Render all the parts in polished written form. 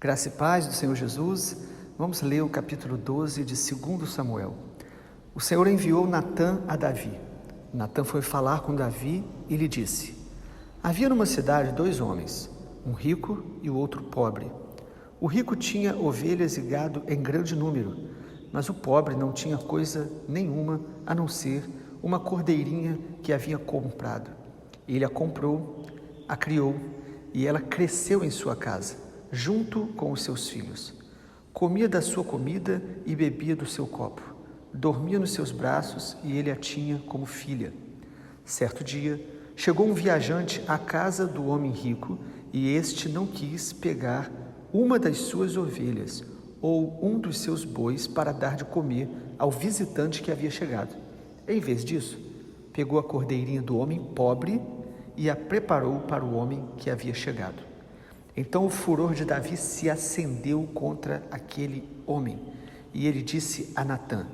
Graça e paz do Senhor Jesus. Vamos ler o capítulo 12 de 2 Samuel. O Senhor enviou Natã a Davi. Natã foi falar com Davi e lhe disse: Havia numa cidade 2 homens, um rico e o outro pobre. O rico tinha ovelhas e gado em grande número, mas o pobre não tinha coisa nenhuma a não ser uma cordeirinha que havia comprado. Ele a comprou, a criou e ela cresceu em sua casa, junto com os seus filhos. Comia da sua comida e bebia do seu copo. Dormia nos seus braços e ele a tinha como filha. Certo dia, chegou um viajante à casa do homem rico e este não quis pegar uma das suas ovelhas ou um dos seus bois para dar de comer ao visitante que havia chegado. Em vez disso, pegou a cordeirinha do homem pobre e a preparou para o homem que havia chegado. Então o furor de Davi se acendeu contra aquele homem, e ele disse a Natã: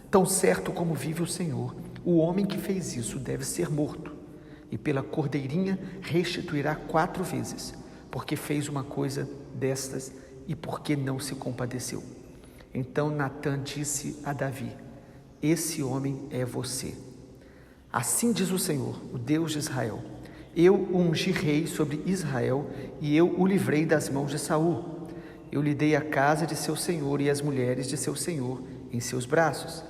Tão certo como vive o Senhor, o homem que fez isso deve ser morto, e pela cordeirinha restituirá 4 vezes, porque fez uma coisa destas e porque não se compadeceu. Então Natã disse a Davi: Esse homem é você. Assim diz o Senhor, o Deus de Israel: Eu o ungi rei sobre Israel e eu o livrei das mãos de Saul. Eu lhe dei a casa de seu senhor e as mulheres de seu senhor em seus braços.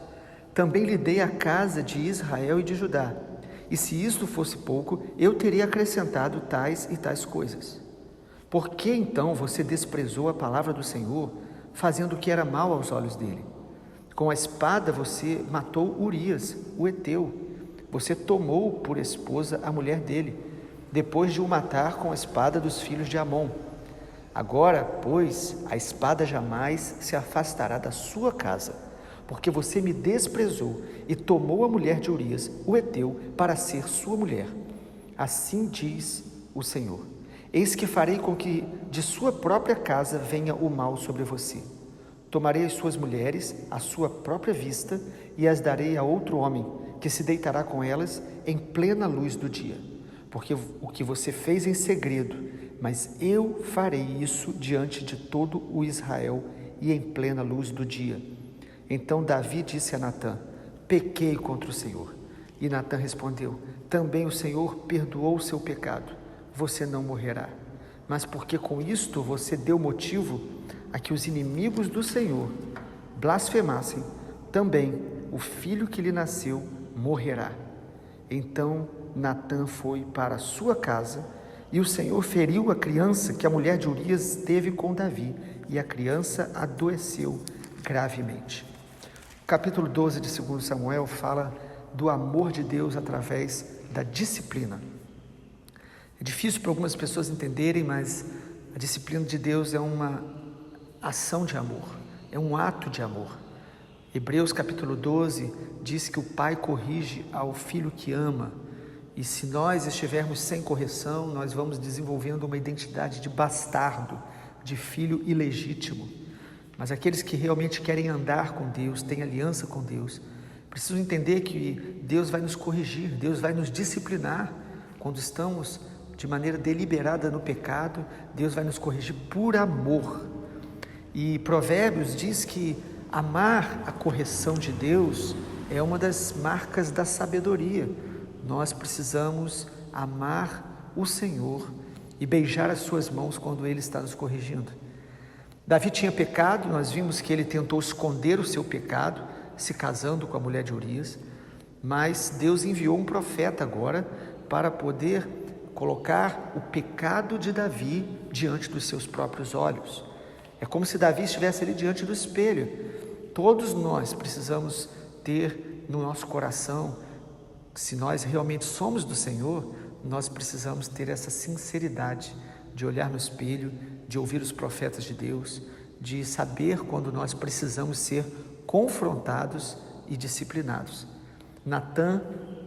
Também lhe dei a casa de Israel e de Judá. E se isto fosse pouco, eu teria acrescentado tais e tais coisas. Por que então você desprezou a palavra do Senhor, fazendo o que era mal aos olhos dele? Com a espada você matou Urias, o heteu. Você tomou por esposa a mulher dele, depois de o matar com a espada dos filhos de Amon. Agora, pois, a espada jamais se afastará da sua casa, porque você me desprezou e tomou a mulher de Urias, o heteu, para ser sua mulher. Assim diz o Senhor: Eis que farei com que de sua própria casa venha o mal sobre você. Tomarei as suas mulheres à sua própria vista e as darei a outro homem, que se deitará com elas em plena luz do dia. Porque o que você fez em segredo, mas eu farei isso diante de todo o Israel e em plena luz do dia. Então Davi disse a Natã: Pequei contra o Senhor. E Natã respondeu: Também o Senhor perdoou o seu pecado. Você não morrerá. Mas porque com isto você deu motivo a que os inimigos do Senhor blasfemassem, também o filho que lhe nasceu morrerá. Então Natã foi para a sua casa, e o Senhor feriu a criança que a mulher de Urias teve com Davi, e a criança adoeceu gravemente. O capítulo 12 de 2 Samuel fala do amor de Deus através da disciplina. É difícil para algumas pessoas entenderem, mas a disciplina de Deus é uma ação de amor, é um ato de amor. Hebreus capítulo 12 diz que o pai corrige ao filho que ama, e se nós estivermos sem correção, nós vamos desenvolvendo uma identidade de bastardo, de filho ilegítimo. Mas aqueles que realmente querem andar com Deus, têm aliança com Deus, precisam entender que Deus vai nos corrigir, Deus vai nos disciplinar. Quando estamos de maneira deliberada no pecado, Deus vai nos corrigir por amor. E Provérbios diz que amar a correção de Deus é uma das marcas da sabedoria. Nós precisamos amar o Senhor e beijar as suas mãos quando Ele está nos corrigindo. Davi tinha pecado, nós vimos que ele tentou esconder o seu pecado, se casando com a mulher de Urias, mas Deus enviou um profeta agora para poder colocar o pecado de Davi diante dos seus próprios olhos. É como se Davi estivesse ali diante do espelho. Todos nós precisamos ter no nosso coração, se nós realmente somos do Senhor, nós precisamos ter essa sinceridade de olhar no espelho, de ouvir os profetas de Deus, de saber quando nós precisamos ser confrontados e disciplinados. Natã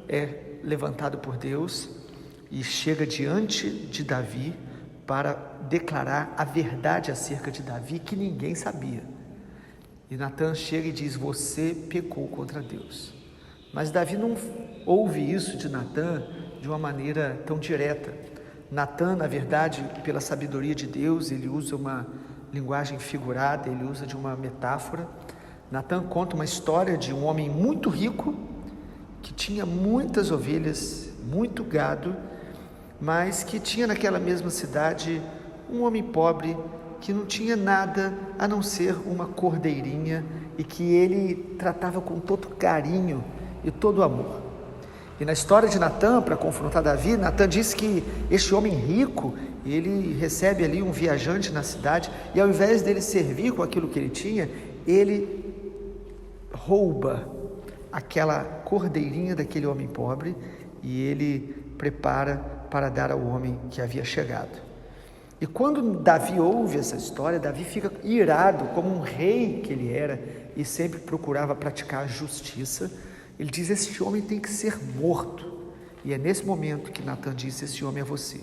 é levantado por Deus e chega diante de Davi para declarar a verdade acerca de Davi que ninguém sabia. E Natã chega e diz: Você pecou contra Deus. Mas Davi não ouve isso de Natã de uma maneira tão direta. Natã, na verdade, pela sabedoria de Deus, ele usa uma linguagem figurada, ele usa de uma metáfora. Natan conta uma história de um homem muito rico, que tinha muitas ovelhas, muito gado, mas que tinha naquela mesma cidade um homem pobre, que não tinha nada a não ser uma cordeirinha e que ele tratava com todo carinho e todo amor. E na história de Natan, para confrontar Davi, Natan diz que este homem rico, ele recebe ali um viajante na cidade e ao invés dele servir com aquilo que ele tinha, ele rouba aquela cordeirinha daquele homem pobre e ele prepara para dar ao homem que havia chegado. E quando Davi ouve essa história, Davi fica irado, como um rei que ele era e sempre procurava praticar a justiça. Ele diz: este homem tem que ser morto. E é nesse momento que Natan diz: esse homem é você.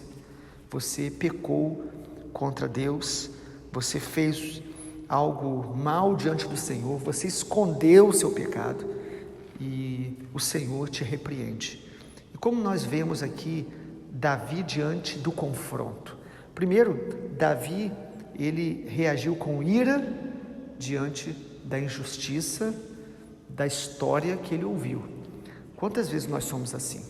Você pecou contra Deus, você fez algo mal diante do Senhor, você escondeu o seu pecado e o Senhor te repreende. E como nós vemos aqui Davi diante do confronto. Primeiro, Davi, ele reagiu com ira diante da injustiça, da história que ele ouviu. Quantas vezes nós somos assim?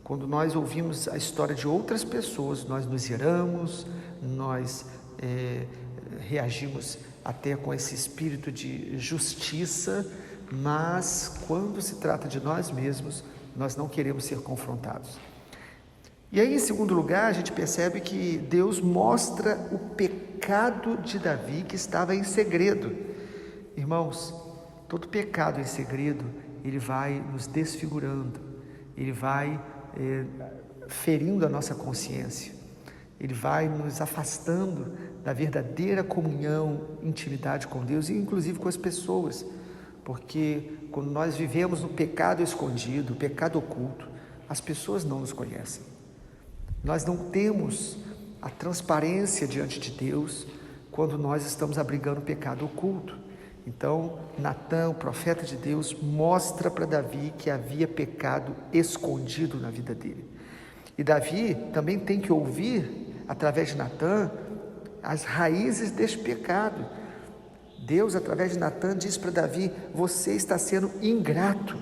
Quando nós ouvimos a história de outras pessoas, nós nos iramos, nós reagimos até com esse espírito de justiça, mas quando se trata de nós mesmos, nós não queremos ser confrontados. E aí, em segundo lugar, a gente percebe que Deus mostra o pecado de Davi que estava em segredo. Irmãos, todo pecado em segredo, ele vai nos desfigurando, ele vai ferindo a nossa consciência, ele vai nos afastando da verdadeira comunhão, intimidade com Deus e inclusive com as pessoas, porque quando nós vivemos no pecado escondido, pecado oculto, as pessoas não nos conhecem. Nós não temos a transparência diante de Deus quando nós estamos abrigando o pecado oculto. Então, Natan, o profeta de Deus, mostra para Davi que havia pecado escondido na vida dele. E Davi também tem que ouvir, através de Natan, as raízes deste pecado. Deus, através de Natan, diz para Davi: você está sendo ingrato,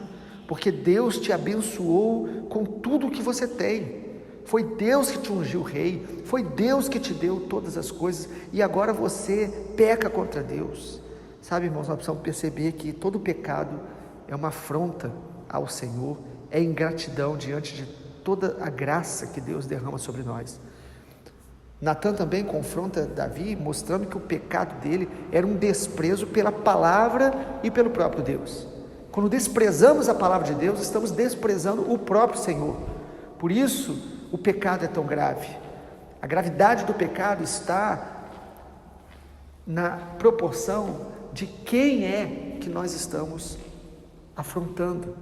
porque Deus te abençoou com tudo o que você tem. Foi Deus que te ungiu rei, foi Deus que te deu todas as coisas, e agora você peca contra Deus. Sabe, irmãos, nós precisamos perceber que todo pecado é uma afronta ao Senhor, é ingratidão diante de toda a graça que Deus derrama sobre nós. Natan também confronta Davi, mostrando que o pecado dele era um desprezo pela palavra e pelo próprio Deus. Quando desprezamos a palavra de Deus, estamos desprezando o próprio Senhor. Por isso, o pecado é tão grave. A gravidade do pecado está na proporção de quem é que nós estamos afrontando,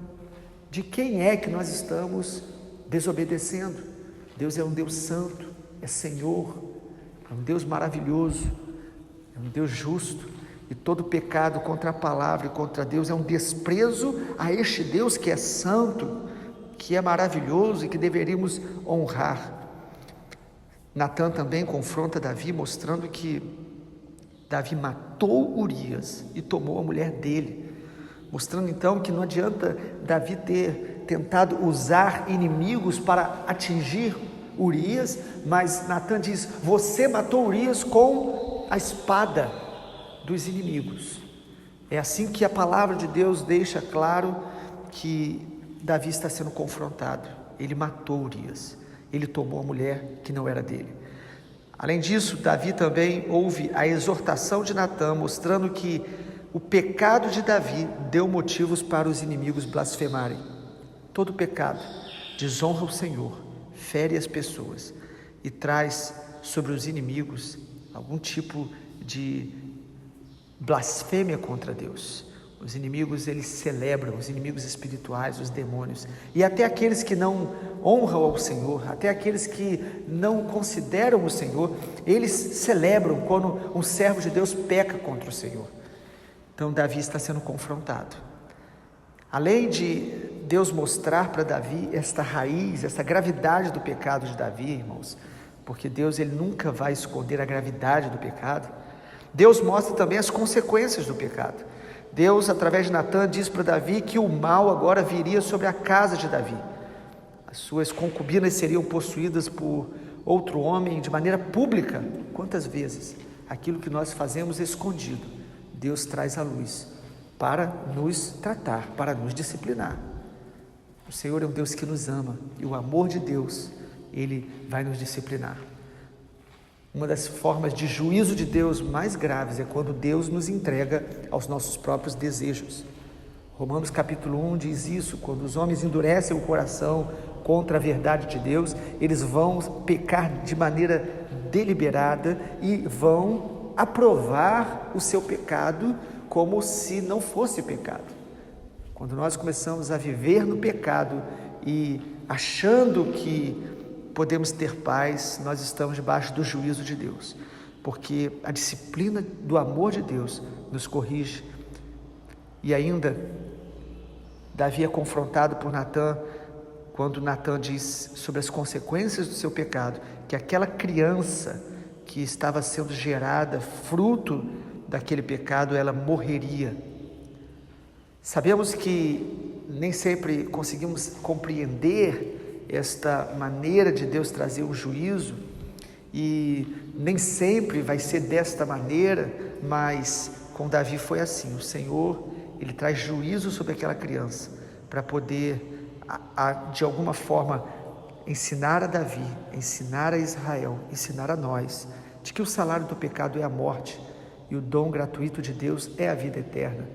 de quem é que nós estamos desobedecendo. Deus é um Deus santo, é Senhor, é um Deus maravilhoso, é um Deus justo, e todo pecado contra a palavra e contra Deus é um desprezo a este Deus que é santo, que é maravilhoso e que deveríamos honrar. Natan também confronta Davi, mostrando que Davi matou Urias e tomou a mulher dele, mostrando então que não adianta Davi ter tentado usar inimigos para atingir Urias, mas Natan diz: você matou Urias com a espada dos inimigos. É assim que a palavra de Deus deixa claro que Davi está sendo confrontado. Ele matou Urias, ele tomou a mulher que não era dele. Além disso, Davi também ouve a exortação de Natan, mostrando que o pecado de Davi deu motivos para os inimigos blasfemarem. Todo pecado desonra o Senhor, fere as pessoas e traz sobre os inimigos algum tipo de blasfêmia contra Deus. Os inimigos, eles celebram, os inimigos espirituais, os demônios, e até aqueles que não honram ao Senhor, até aqueles que não consideram o Senhor, eles celebram quando um servo de Deus peca contra o Senhor. Então Davi está sendo confrontado. Além de Deus mostrar para Davi esta raiz, essa gravidade do pecado de Davi, irmãos, porque Deus, ele nunca vai esconder a gravidade do pecado, Deus mostra também as consequências do pecado. Deus, através de Natã, diz para Davi que o mal agora viria sobre a casa de Davi. As suas concubinas seriam possuídas por outro homem de maneira pública. Quantas vezes aquilo que nós fazemos escondido, Deus traz à luz para nos tratar, para nos disciplinar. O Senhor é um Deus que nos ama e o amor de Deus, Ele vai nos disciplinar. Uma das formas de juízo de Deus mais graves é quando Deus nos entrega aos nossos próprios desejos. Romanos capítulo 1 diz isso: quando os homens endurecem o coração contra a verdade de Deus, eles vão pecar de maneira deliberada e vão aprovar o seu pecado como se não fosse pecado. Quando nós começamos a viver no pecado e achando que podemos ter paz, nós estamos debaixo do juízo de Deus, porque a disciplina do amor de Deus nos corrige. E ainda, Davi é confrontado por Natã, quando Natã diz sobre as consequências do seu pecado, que aquela criança que estava sendo gerada, fruto daquele pecado, ela morreria. Sabemos que nem sempre conseguimos compreender esta maneira de Deus trazer o juízo, e nem sempre vai ser desta maneira, mas com Davi foi assim. O Senhor, Ele traz juízo sobre aquela criança, para poder, de alguma forma, ensinar a Davi, ensinar a Israel, ensinar a nós, de que o salário do pecado é a morte, e o dom gratuito de Deus é a vida eterna.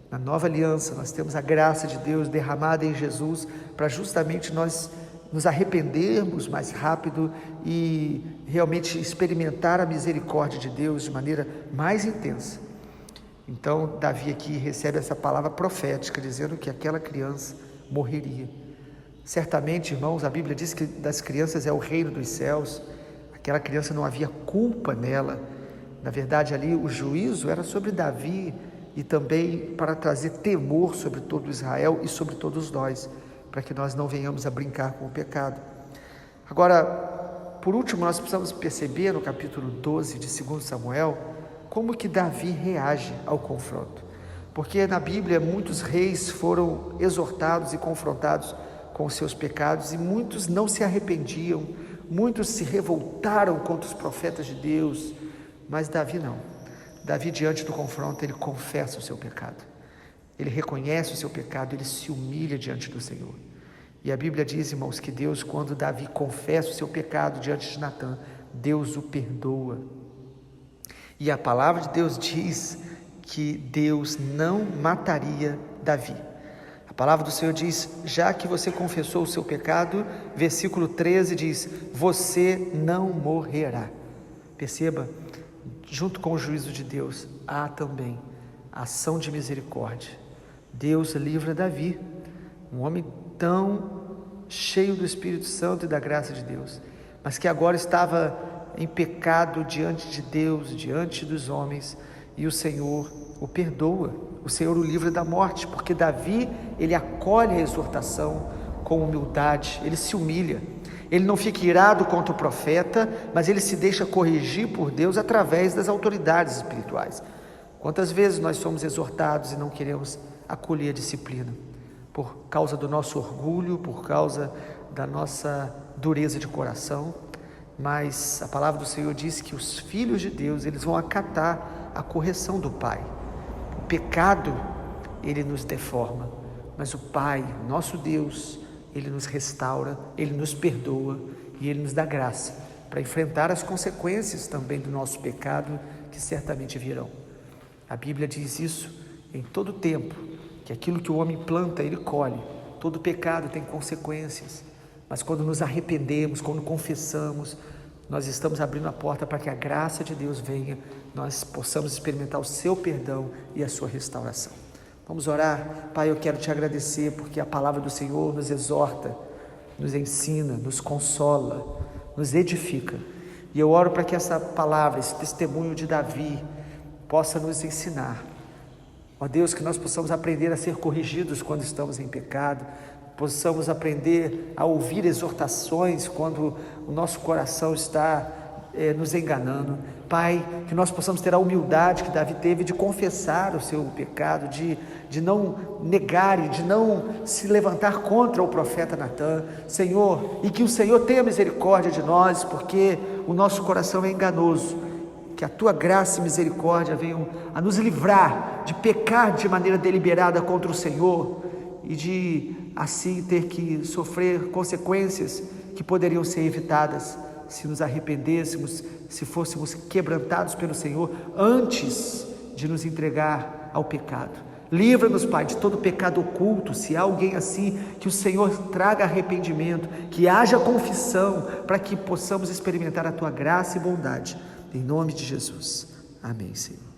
Na nova aliança, nós temos a graça de Deus derramada em Jesus, para justamente nós nos arrependermos mais rápido e realmente experimentar a misericórdia de Deus de maneira mais intensa. Então, Davi aqui recebe essa palavra profética, dizendo que aquela criança morreria. Certamente, irmãos, a Bíblia diz que das crianças é o reino dos céus. Aquela criança não havia culpa nela. Na verdade, ali o juízo era sobre Davi e também para trazer temor sobre todo Israel e sobre todos nós, para que nós não venhamos a brincar com o pecado. Agora, por último, nós precisamos perceber no capítulo 12 de 2 Samuel, como que Davi reage ao confronto. Porque na Bíblia muitos reis foram exortados e confrontados com os seus pecados, e muitos não se arrependiam, muitos se revoltaram contra os profetas de Deus, mas Davi não. Davi, diante do confronto, ele confessa o seu pecado. Ele reconhece o seu pecado, ele se humilha diante do Senhor. E a Bíblia diz, irmãos, que Deus, quando Davi confessa o seu pecado diante de Natã, Deus o perdoa. E a palavra de Deus diz que Deus não mataria Davi. A palavra do Senhor diz: já que você confessou o seu pecado, versículo 13 diz: você não morrerá. Perceba, junto com o juízo de Deus, há também a ação de misericórdia. Deus livra Davi, um homem tão cheio do Espírito Santo e da graça de Deus, mas que agora estava em pecado diante de Deus, diante dos homens, e o Senhor o perdoa, o Senhor o livra da morte, porque Davi, ele acolhe a exortação com humildade, ele se humilha, ele não fica irado contra o profeta, mas ele se deixa corrigir por Deus através das autoridades espirituais. Quantas vezes nós somos exortados e não queremos acolher a disciplina, por causa do nosso orgulho, por causa da nossa dureza de coração, mas a palavra do Senhor diz que os filhos de Deus, eles vão acatar a correção do Pai. O pecado, ele nos deforma, mas o Pai, nosso Deus, ele nos restaura, ele nos perdoa e ele nos dá graça para enfrentar as consequências também do nosso pecado, que certamente virão. A Bíblia diz isso em todo tempo, que aquilo que o homem planta, ele colhe. Todo pecado tem consequências, mas quando nos arrependemos, quando confessamos, nós estamos abrindo a porta para que a graça de Deus venha, nós possamos experimentar o seu perdão e a sua restauração. Vamos orar. Pai, eu quero te agradecer porque a palavra do Senhor nos exorta, nos ensina, nos consola, nos edifica. E eu oro para que essa palavra, esse testemunho de Davi, possa nos ensinar. Ó Deus, que nós possamos aprender a ser corrigidos quando estamos em pecado, possamos aprender a ouvir exortações quando o nosso coração está nos enganando. Pai, que nós possamos ter a humildade que Davi teve de confessar o seu pecado, de não negar e de não se levantar contra o profeta Natan, Senhor, e que o Senhor tenha misericórdia de nós, porque o nosso coração é enganoso. Que a tua graça e misericórdia venham a nos livrar de pecar de maneira deliberada contra o Senhor e de assim ter que sofrer consequências que poderiam ser evitadas se nos arrependêssemos, se fôssemos quebrantados pelo Senhor antes de nos entregar ao pecado. Livra-nos, Pai, de todo pecado oculto. Se há alguém assim, que o Senhor traga arrependimento, que haja confissão, para que possamos experimentar a tua graça e bondade. Em nome de Jesus. Amém, Senhor.